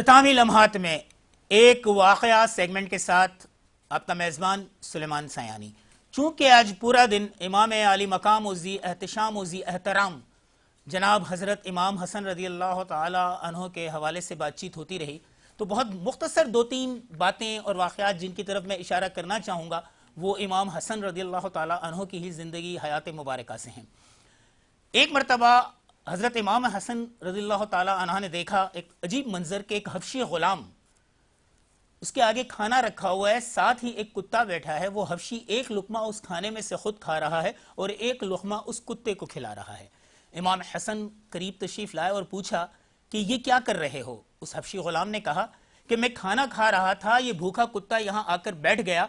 اختتامی لمحات میں ایک واقعہ سیگمنٹ کے ساتھ آپ کا میزبان سلیمان سیانی. چونکہ آج پورا دن امام عالی مقام و ذی احتشام و ذی احترام جناب حضرت امام حسن رضی اللہ تعالی عنہ کے حوالے سے بات چیت ہوتی رہی، تو بہت مختصر دو تین باتیں اور واقعات جن کی طرف میں اشارہ کرنا چاہوں گا وہ امام حسن رضی اللہ تعالی عنہ کی ہی زندگی حیات مبارکہ سے ہیں. ایک مرتبہ حضرت امام حسن رضی اللہ تعالی عنہ نے دیکھا ایک عجیب منظر کہ ایک حبشی غلام، اس کے آگے کھانا رکھا ہوا ہے، ساتھ ہی ایک کتا بیٹھا ہے. وہ حبشی ایک لقمہ اس کھانے میں سے خود کھا رہا ہے اور ایک لقمہ اس کتے کو کھلا رہا ہے. امام حسن قریب تشریف لائے اور پوچھا کہ یہ کیا کر رہے ہو؟ اس حبشی غلام نے کہا کہ میں کھانا کھا رہا تھا، یہ بھوکا کتا یہاں آ کر بیٹھ گیا،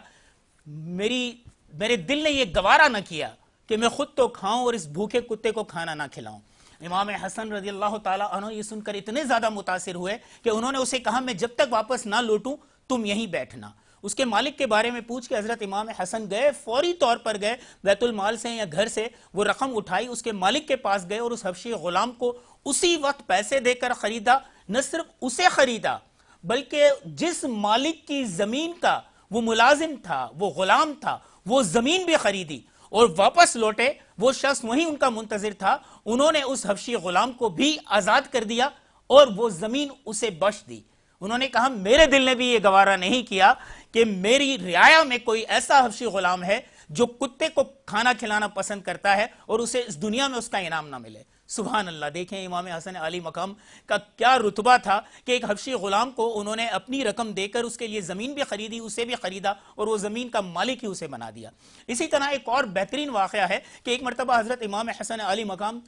میرے دل نے یہ گوارا نہ کیا کہ میں خود تو کھاؤں اور اس بھوکے کتے کو کھانا نہ کھلاؤں. امام حسن رضی اللہ تعالی عنہ یہ سن کر اتنے زیادہ متاثر ہوئے کہ انہوں نے اسے کہا میں جب تک واپس نہ لوٹوں تم یہیں بیٹھنا. اس کے مالک کے بارے میں پوچھ کے حضرت امام حسن گئے، فوری طور پر گئے بیت المال سے یا گھر سے وہ رقم اٹھائی، اس کے مالک کے پاس گئے اور اس حبشی غلام کو اسی وقت پیسے دے کر خریدا. نہ صرف اسے خریدا بلکہ جس مالک کی زمین کا وہ ملازم تھا، وہ غلام تھا، وہ زمین بھی خریدی اور واپس لوٹے. وہ شخص وہیں ان کا منتظر تھا، انہوں نے اس حبشی غلام کو بھی آزاد کر دیا اور وہ زمین اسے بخش دی. انہوں نے کہا میرے دل نے بھی یہ گوارا نہیں کیا کہ میری رعایا میں کوئی ایسا حبشی غلام ہے جو کتے کو کھانا کھلانا پسند کرتا ہے اور اسے اس دنیا میں اس کا انعام نہ ملے. سبحان اللہ. دیکھیں امام حسن علی مقام کا کیا رتبہ تھا کہ ایک حبشی غلام کو انہوں نے اپنی رقم دے کر اس کے لیے زمین بھی خریدی، اسے بھی خریدا اور وہ زمین کا مالک ہی اسے بنا دیا. اسی طرح ایک اور بہترین واقعہ ہے کہ ایک مرتبہ حضرت امام حسن علی مقام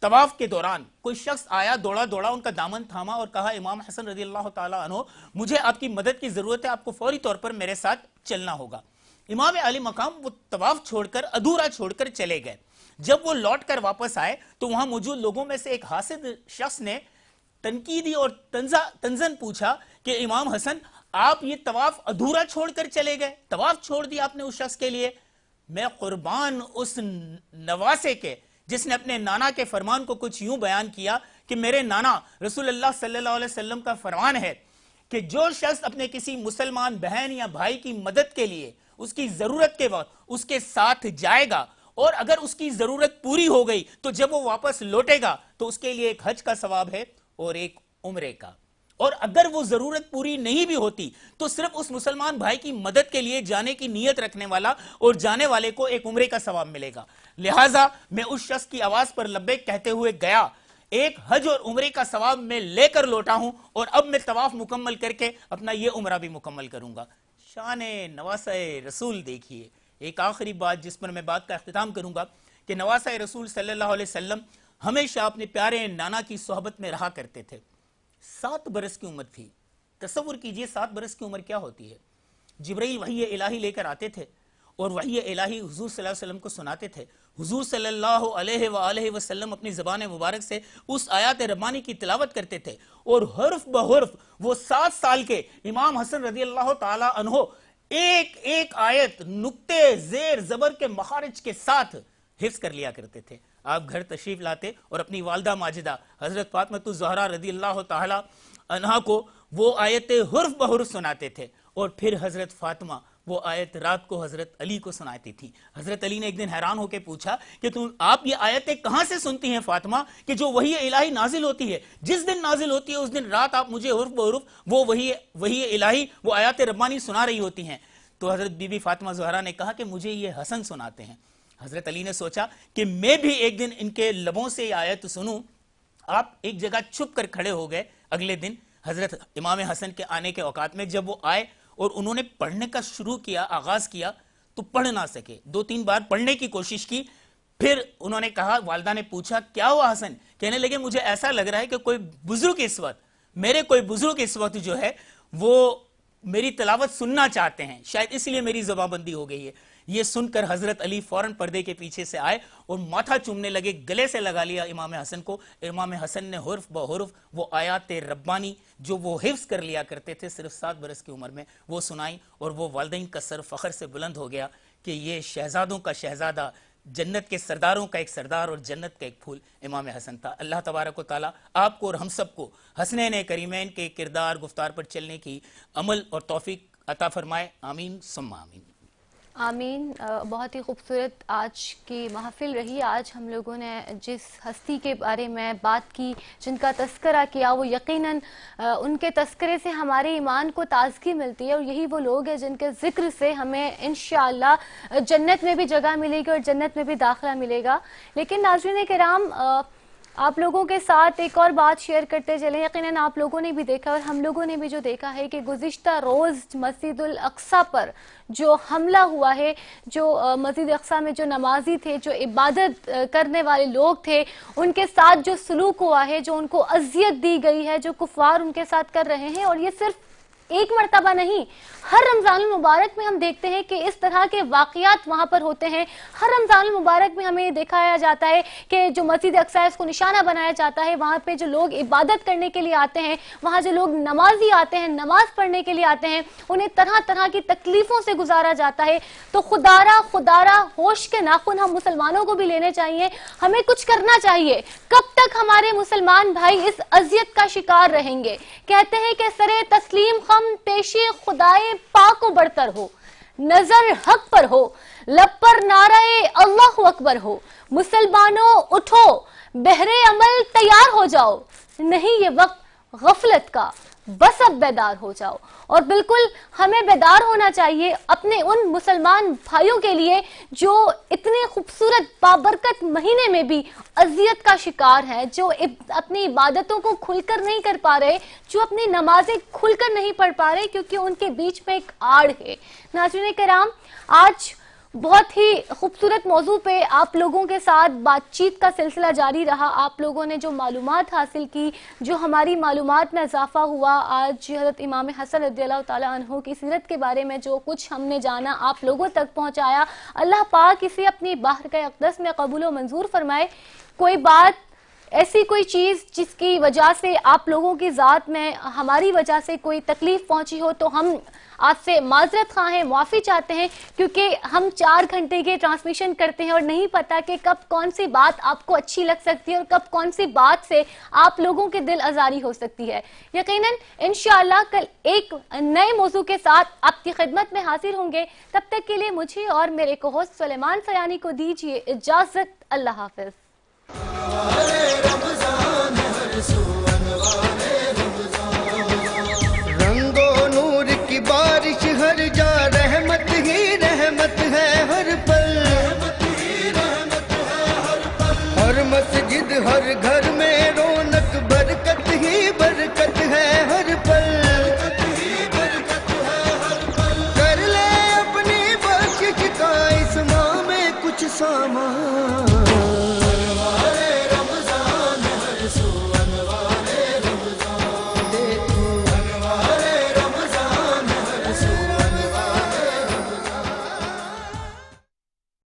طواف کے دوران کوئی شخص آیا، دوڑا ان کا دامن تھاما اور کہا امام حسن رضی اللہ تعالی عنہ مجھے آپ کی مدد کی ضرورت ہے، آپ کو فوری طور پر میرے ساتھ چلنا ہوگا. امام علی مقام وہ طواف چھوڑ کر ادھورا چھوڑ کر چلے گئے. جب وہ لوٹ کر واپس آئے تو وہاں موجود لوگوں میں سے ایک حاسد شخص نے تنقیدی اور تنزن پوچھا کہ امام حسن آپ یہ طواف ادھورا چھوڑ کر چلے گئے، طواف چھوڑ دیا آپ نے اس شخص کے لیے. میں قربان اس نواسے کے جس نے اپنے نانا کے فرمان کو کچھ یوں بیان کیا کہ میرے نانا رسول اللہ صلی اللہ علیہ وسلم کا فرمان ہے کہ جو شخص اپنے کسی مسلمان بہن یا بھائی کی مدد کے لیے اس کی ضرورت کے وقت اس کے ساتھ جائے گا اور اگر اس کی ضرورت پوری ہو گئی تو جب وہ واپس لوٹے گا تو اس کے لیے ایک حج کا ثواب ہے اور ایک عمرے کا، اور اگر وہ ضرورت پوری نہیں بھی ہوتی تو صرف اس مسلمان بھائی کی مدد کے لیے جانے کی نیت رکھنے والا اور جانے والے کو ایک عمرے کا ثواب ملے گا. لہٰذا میں اس شخص کی آواز پر لبیک کہتے ہوئے گیا، ایک حج اور عمرے کا ثواب میں لے کر لوٹا ہوں اور اب میں طواف مکمل کر کے اپنا یہ عمرہ بھی مکمل کروں گا. شان نواسہ رسول دیکھیے. ایک آخری بات جس پر میں بات کا اختتام کروں گا کہ نواسہ رسول صلی اللہ علیہ وسلم ہمیشہ اپنے پیارے نانا کی صحبت میں رہا کرتے تھے. 7 برس کی عمر تھی. تصور کیجئے 7 برس کی عمر کیا ہوتی ہے. جبرائیل وحی الہی لے کر آتے تھے اور وحی الہی حضور صلی اللہ علیہ وسلم کو سناتے تھے. حضور صلی اللہ علیہ وآلہ وسلم اپنی زبان مبارک سے اس آیات ربانی کی تلاوت کرتے تھے اور حرف بحرف وہ 7 سال کے امام حسن رضی اللہ تعالی عنہ ایک ایک آیت نقطے زیر زبر کے مخارج کے ساتھ حفظ کر لیا کرتے تھے. آپ گھر تشریف لاتے اور اپنی والدہ ماجدہ حضرت فاطمہ الزہرا رضی اللہ تعالی عنہا کو وہ آیت حرف بحرف سناتے تھے اور پھر حضرت فاطمہ وہ آیت رات کو حضرت علی کو سناتی تھی. حضرت علی نے ایک دن حیران ہو کے پوچھا کہ آپ یہ آیتیں کہاں سے سنتی ہیں فاطمہ کہ جو وحی الہی نازل ہوتی ہے، جس دن نازل ہوتی ہے اس دن رات آپ مجھے حرف بحرف وہ وحی الہی وہ آیات ربانی سنا رہی ہوتی ہیں؟ تو حضرت بی بی فاطمہ زہرا نے کہا کہ مجھے یہ حسن سناتے ہیں. حضرت علی نے سوچا کہ میں بھی ایک دن ان کے لبوں سے یہ آیت سنوں. آپ ایک جگہ چھپ کر کھڑے ہو گئے. اگلے دن حضرت امام حسن کے آنے کے اوقات میں جب وہ آئے اور انہوں نے پڑھنے کا شروع کیا، آغاز کیا تو پڑھ نہ سکے. 2-3 بار پڑھنے کی کوشش کی، پھر انہوں نے کہا، والدہ نے پوچھا کیا ہوا حسن؟ کہنے لگے مجھے ایسا لگ رہا ہے کہ کوئی بزرگ اس وقت جو ہے وہ میری تلاوت سننا چاہتے ہیں، شاید اس لیے میری زبان بندی ہو گئی ہے. یہ سن کر حضرت علی فوراً پردے کے پیچھے سے آئے اور ماتھا چومنے لگے، گلے سے لگا لیا امام حسن کو. امام حسن نے حرف بحرف وہ آیات ربانی جو وہ حفظ کر لیا کرتے تھے صرف 7 برس کی عمر میں وہ سنائیں اور وہ والدین کا سر فخر سے بلند ہو گیا کہ یہ شہزادوں کا شہزادہ جنت کے سرداروں کا ایک سردار اور جنت کا ایک پھول امام حسن تھا. اللہ تبارک و تعالیٰ آپ کو اور ہم سب کو حسنین کریمین کے کردار گفتار پر چلنے کی عمل اور توفیق عطا فرمائے. آمین ثم آمین. آمین. بہت ہی خوبصورت آج کی محفل رہی. آج ہم لوگوں نے جس ہستی کے بارے میں بات کی، جن کا تذکرہ کیا، وہ یقیناً ان کے تذکرے سے ہمارے ایمان کو تازگی ملتی ہے، اور یہی وہ لوگ ہیں جن کے ذکر سے ہمیں انشاءاللہ جنت میں بھی جگہ ملے گی اور جنت میں بھی داخلہ ملے گا. لیکن ناظرین کرام، آپ لوگوں کے ساتھ ایک اور بات شیئر کرتے چلیں. یقیناً آپ لوگوں نے بھی دیکھا اور ہم لوگوں نے بھی جو دیکھا ہے کہ گزشتہ روز مسجد الاقصیٰ پر جو حملہ ہوا ہے، جو مسجد اقصیٰ میں جو نمازی تھے، جو عبادت کرنے والے لوگ تھے، ان کے ساتھ جو سلوک ہوا ہے، جو ان کو اذیت دی گئی ہے، جو کفار ان کے ساتھ کر رہے ہیں، اور یہ صرف ایک مرتبہ نہیں، ہر رمضان المبارک میں ہم دیکھتے ہیں کہ اس طرح کے واقعات وہاں پر ہوتے ہیں. ہر رمضان المبارک میں ہمیں دکھایا جاتا ہے کہ جو مسجد اقصیٰ اس کو نشانہ بنایا جاتا ہے، وہاں پہ جو لوگ عبادت کرنے کے لیے آتے ہیں، وہاں جو لوگ نمازی آتے ہیں، نماز پڑھنے کے لیے آتے ہیں، انہیں طرح طرح کی تکلیفوں سے گزارا جاتا ہے. تو خدارہ ہوش کے ناخن ہم مسلمانوں کو بھی لینے چاہیے. ہمیں کچھ کرنا چاہیے. کب تک ہمارے مسلمان بھائی اس اذیت کا شکار رہیں گے؟ کہتے ہیں کہ سرے تسلیم خم پیشی خدائے پاک و برتر ہو، نظر حق پر ہو، لب پر نعرہ اللہ اکبر ہو. مسلمانوں اٹھو، بہرے عمل تیار ہو جاؤ، نہیں یہ وقت غفلت کا، بس اب بیدار ہو جاؤ. اور بالکل ہمیں بیدار ہونا چاہیے اپنے ان مسلمان بھائیوں کے لیے جو اتنے خوبصورت بابرکت مہینے میں بھی اذیت کا شکار ہیں، جو اپنی عبادتوں کو کھل کر نہیں کر پا رہے، جو اپنی نمازیں کھل کر نہیں پڑھ پا رہے، کیونکہ ان کے بیچ میں ایک آڑ ہے. ناظرین کرام، آج بہت ہی خوبصورت موضوع پہ آپ لوگوں کے ساتھ بات چیت کا سلسلہ جاری رہا. آپ لوگوں نے جو معلومات حاصل کی، جو ہماری معلومات میں اضافہ ہوا، آج حضرت امام حسن رضی اللہ تعالیٰ عنہ کی سیرت کے بارے میں جو کچھ ہم نے جانا آپ لوگوں تک پہنچایا، اللہ پاک اسے اپنی بارگاہ اقدس میں قبول و منظور فرمائے. کوئی بات ایسی کوئی چیز جس کی وجہ سے آپ لوگوں کی ذات میں ہماری وجہ سے کوئی تکلیف پہنچی ہو تو ہم آپ سے معذرت خواہ ہیں، معافی چاہتے ہیں، کیونکہ ہم 4 گھنٹے کے ٹرانسمیشن کرتے ہیں اور نہیں پتا کہ کب کون سی بات آپ کو اچھی لگ سکتی ہے اور کب کون سی بات سے آپ لوگوں کے دل آزاری ہو سکتی ہے. یقیناً انشاءاللہ کل ایک نئے موضوع کے ساتھ آپ کی خدمت میں حاضر ہوں گے. تب تک کے لیے مجھے اور میرے کو ہوسٹ سلیمان سیانی کو دیجیے اجازت. اللہ حافظ. رنگو نور کی بارش ہر جا، رحمت ہی رحمت ہے ہر پل. ہر مسجد ہر گھر میں رونق، برکت ہی برکت ہے ہر پل. کر لے اپنی بخشش کا اس ماہ میں کچھ سامان.